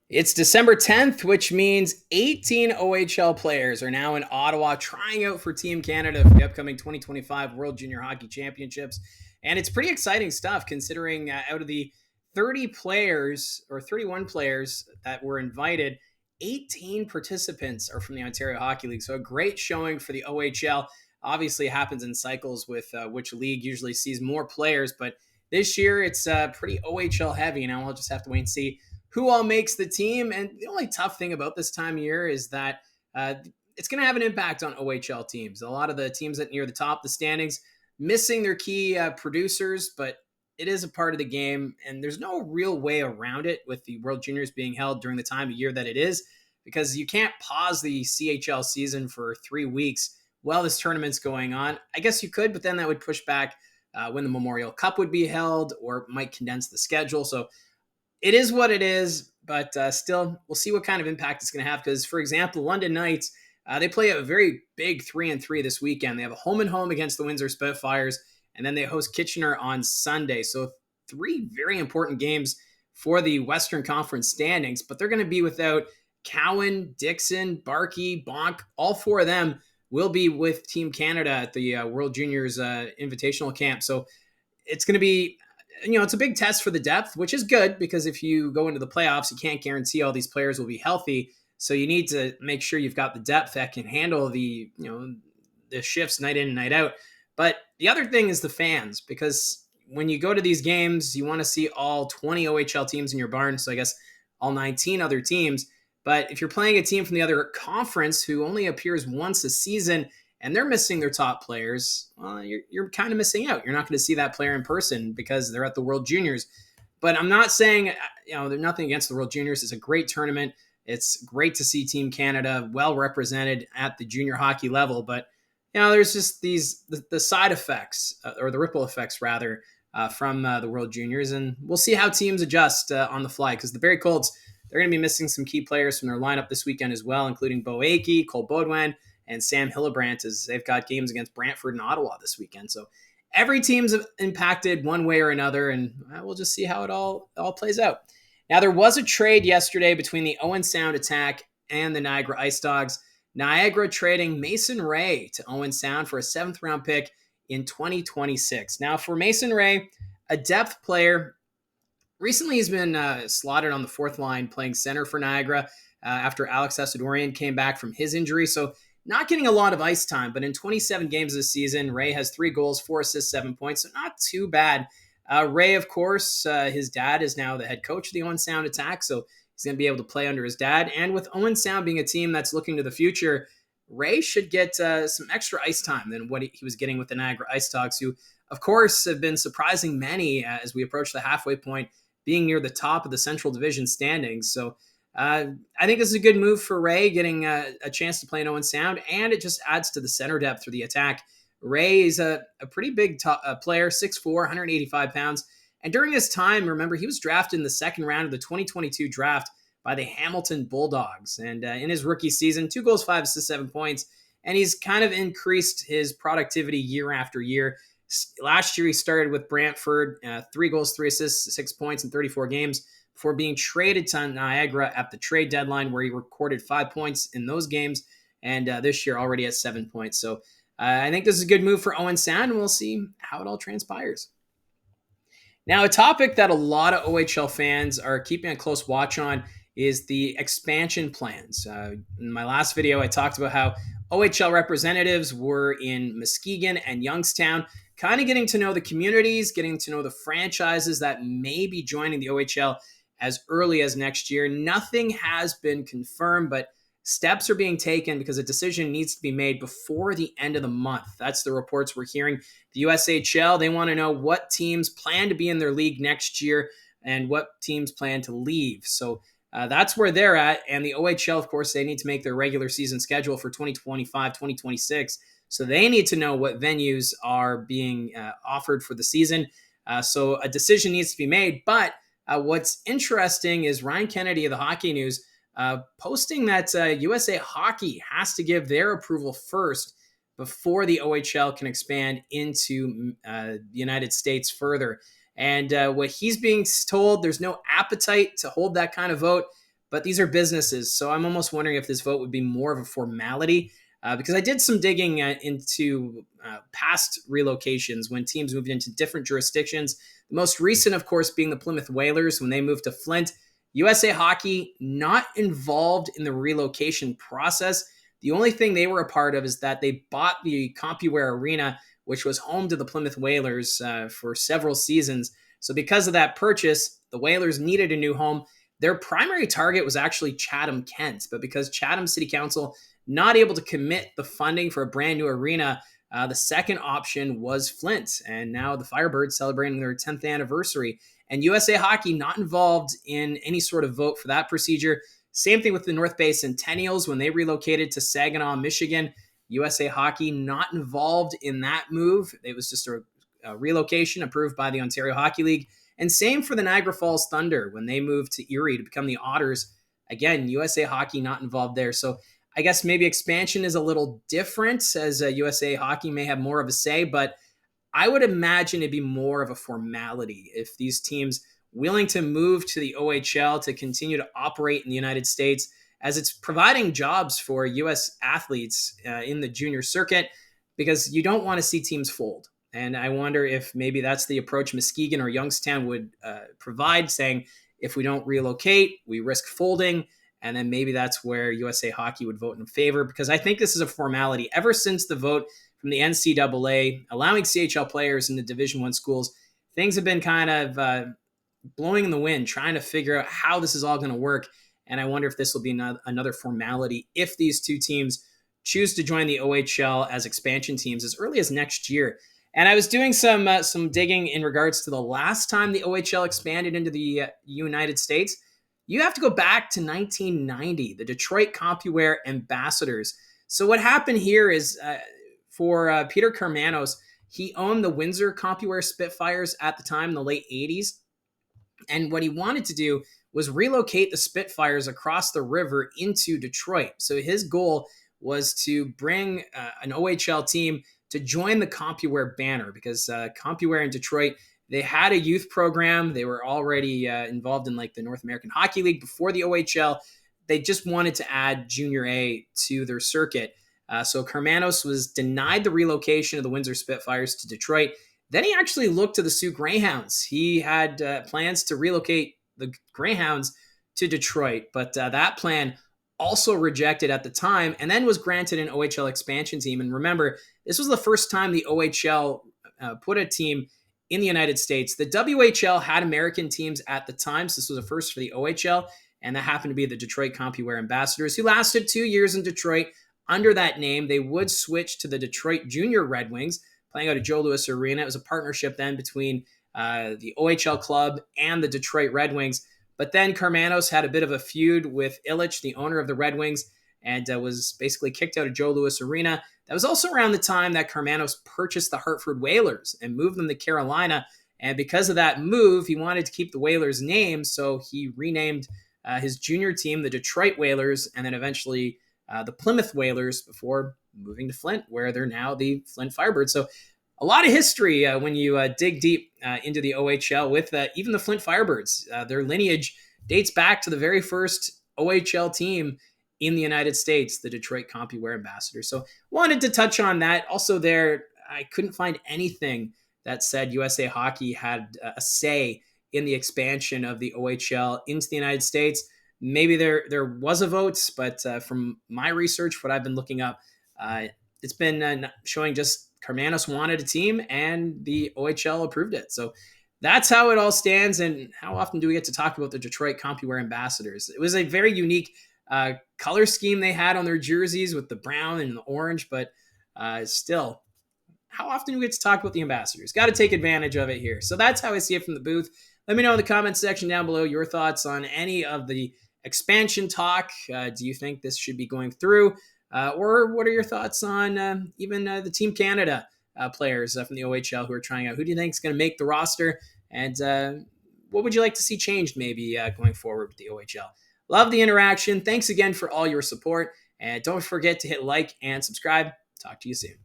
It's December 10th, which means 18 OHL players are now in Ottawa trying out for Team Canada for the upcoming 2025 World Junior Hockey Championships. And it's pretty exciting stuff considering out of the 30 players or 31 players that were invited, 18 participants are from the Ontario Hockey League. So a great showing for the OHL. Obviously, it happens in cycles with which league usually sees more players, but this year it's pretty OHL heavy. Now we'll just have to wait and see who all makes the team. And the only tough thing about this time of year is that it's going to have an impact on OHL teams. A lot of the teams that near the top of the standings missing their key producers, but it is a part of the game, and there's no real way around it with the World Juniors being held during the time of year that it is, because you can't pause the CHL season for 3 weeks while this tournament's going on. I guess you could, but then that would push back when the Memorial Cup would be held, or might condense the schedule. So it is what it is, but still, we'll see what kind of impact it's going to have. Because, for example, London Knights, they play a very big 3-3 this weekend. They have a home and home against the Windsor Spitfires, and then they host Kitchener on Sunday. So 3 very important games for the Western Conference standings, but they're going to be without Cowan, Dixon, Barkey, Bonk. All 4 of them will be with Team Canada at the World Juniors Invitational Camp. So it's going to be, it's a big test for the depth, which is good because if you go into the playoffs, you can't guarantee all these players will be healthy. So you need to make sure you've got the depth that can handle the shifts night in and night out. But the other thing is the fans, because when you go to these games, you want to see all 20 OHL teams in your barn. So I guess all 19 other teams. But if you're playing a team from the other conference who only appears once a season and they're missing their top players, well, you're kind of missing out. You're not going to see that player in person because they're at the World Juniors. But I'm not saying, there's nothing against the World Juniors. It's a great tournament. It's great to see Team Canada well represented at the junior hockey level. But, there's just the side effects, or the ripple effects, rather, from the World Juniors. And we'll see how teams adjust on the fly, because the Barrie Colts, they're going to be missing some key players from their lineup this weekend as well, including Bo Akey, Cole Baudouin, and Sam Hillebrandt, as they've got games against Brantford and Ottawa this weekend. So every team's impacted one way or another, and we'll just see how it all plays out. Now, there was a trade yesterday between the Owen Sound Attack and the Niagara IceDogs. Niagara trading Masen Wray to Owen Sound for a 7th-round pick in 2026. Now, for Masen Wray, a depth player, recently he's been slotted on the 4th line playing center for Niagara after Alex Asadorian came back from his injury. So not getting a lot of ice time, but in 27 games this season, Wray has 3 goals, 4 assists, 7 points, so not too bad. Wray, of course, his dad is now the head coach of the Owen Sound Attack, so he's going to be able to play under his dad. And with Owen Sound being a team that's looking to the future, Wray should get some extra ice time than what he was getting with the Niagara IceDogs, who, of course, have been surprising many as we approach the halfway point, being near the top of the Central Division standings. So I think this is a good move for Wray, getting a chance to play in Owen Sound, and it just adds to the center depth for the attack. Wray is a pretty big player, 6'4", 185 pounds. And during his time, remember, he was drafted in the 2nd round of the 2022 draft by the Hamilton Bulldogs. And in his rookie season, 2 goals, 5 assists, 7 points. And he's kind of increased his productivity year after year. Last year, he started with Brantford, 3 goals, 3 assists, 6 points in 34 games, before being traded to Niagara at the trade deadline, where he recorded 5 points in those games, and this year already at 7 points. So I think this is a good move for Owen Sound, and we'll see how it all transpires. Now, a topic that a lot of OHL fans are keeping a close watch on is the expansion plans. In my last video, I talked about how OHL representatives were in Muskegon and Youngstown, kind of getting to know the communities, getting to know the franchises that may be joining the OHL as early as next year. Nothing has been confirmed, but steps are being taken because a decision needs to be made before the end of the month. That's the reports we're hearing. The USHL, they want to know what teams plan to be in their league next year and what teams plan to leave. So that's where they're at. And the OHL, of course, they need to make their regular season schedule for 2025, 2026. So they need to know what venues are being offered for the season. So a decision needs to be made. But what's interesting is Ryan Kennedy of the Hockey News posting that USA Hockey has to give their approval first before the OHL can expand into the United States further. And what he's being told, there's no appetite to hold that kind of vote. but these are businesses. So I'm almost wondering if this vote would be more of a formality, because I did some digging into past relocations when teams moved into different jurisdictions. The most recent, of course, being the Plymouth Whalers when they moved to Flint. USA Hockey not involved in the relocation process. The only thing they were a part of is that they bought the CompuWare Arena, which was home to the Plymouth Whalers for several seasons. So because of that purchase, the Whalers needed a new home. Their primary target was actually Chatham, Kent, but because Chatham City Council not able to commit the funding for a brand new arena, the second option was Flint. And now the Firebirds celebrating their 10th anniversary. And USA Hockey not involved in any sort of vote for that procedure. Same thing with the North Bay Centennials when they relocated to Saginaw, Michigan. USA Hockey not involved in that move. It was just a relocation approved by the Ontario Hockey League. And same for the Niagara Falls Thunder when they moved to Erie to become the Otters. Again, USA Hockey not involved there. So I guess maybe expansion is a little different, as USA Hockey may have more of a say, but I would imagine it'd be more of a formality if these teams willing to move to the OHL to continue to operate in the United States, as it's providing jobs for U.S. athletes in the junior circuit, because you don't want to see teams fold. And I wonder if maybe that's the approach Muskegon or Youngstown would provide, saying if we don't relocate, we risk folding. And then maybe that's where USA Hockey would vote in favor, because I think this is a formality. Ever since the vote from the NCAA allowing CHL players in the Division I schools, things have been kind of blowing in the wind, trying to figure out how this is all going to work. And I wonder if this will be another formality if these two teams choose to join the OHL as expansion teams as early as next year. And I was doing some digging in regards to the last time the OHL expanded into the United States. You have to go back to 1990, the Detroit CompuWare Ambassadors. So what happened here is for Peter Karmanos, he owned the Windsor CompuWare Spitfires at the time in the late 80s. And what he wanted to do was relocate the Spitfires across the river into Detroit. So his goal was to bring an OHL team to join the CompuWare banner, because CompuWare in Detroit, they had a youth program. They were already involved in like the North American Hockey League before the OHL. They just wanted to add Junior A to their circuit. So Karmanos was denied the relocation of the Windsor Spitfires to Detroit. Then he actually looked to the Sioux Greyhounds. He had plans to relocate the Greyhounds to Detroit, but that plan also rejected at the time, and then was granted an OHL expansion team. And remember, this was the first time the OHL put a team in the United States. The WHL had American teams at the time, so this was a first for the OHL, and that happened to be the Detroit CompuWare Ambassadors, who lasted 2 years in Detroit under that name. They would switch to the Detroit Junior Red Wings, playing out of Joe Louis Arena. It was a partnership then between the OHL club and the Detroit Red Wings. But then Karmanos had a bit of a feud with Illich, the owner of the Red Wings, and was basically kicked out of Joe Louis Arena. That was also around the time that Karmanos purchased the Hartford Whalers and moved them to Carolina. And because of that move, he wanted to keep the Whalers name, so he renamed his junior team the Detroit Whalers, and then eventually the Plymouth Whalers, before moving to Flint, where they're now the Flint Firebirds. So a lot of history when you dig deep into the OHL with even the Flint Firebirds. Their lineage dates back to the very first OHL team in the United States, the Detroit CompuWare Ambassadors. So wanted to touch on that. Also there, I couldn't find anything that said USA Hockey had a say in the expansion of the OHL into the United States. Maybe there was a vote, but from my research, what I've been looking up, it's been showing just Karmanos wanted a team and the OHL approved it. So that's how it all stands. And how often do we get to talk about the Detroit CompuWare Ambassadors? It was a very unique color scheme they had on their jerseys with the brown and the orange, but still, how often do we get to talk about the Ambassadors? Got to take advantage of it here. So that's how I see it from the booth. Let me know in the comments section down below your thoughts on any of the expansion talk. Do you think this should be going through? Or what are your thoughts on even the Team Canada players from the OHL who are trying out? Who do you think is going to make the roster? And what would you like to see changed maybe going forward with the OHL? Love the interaction. Thanks again for all your support. And don't forget to hit like and subscribe. Talk to you soon.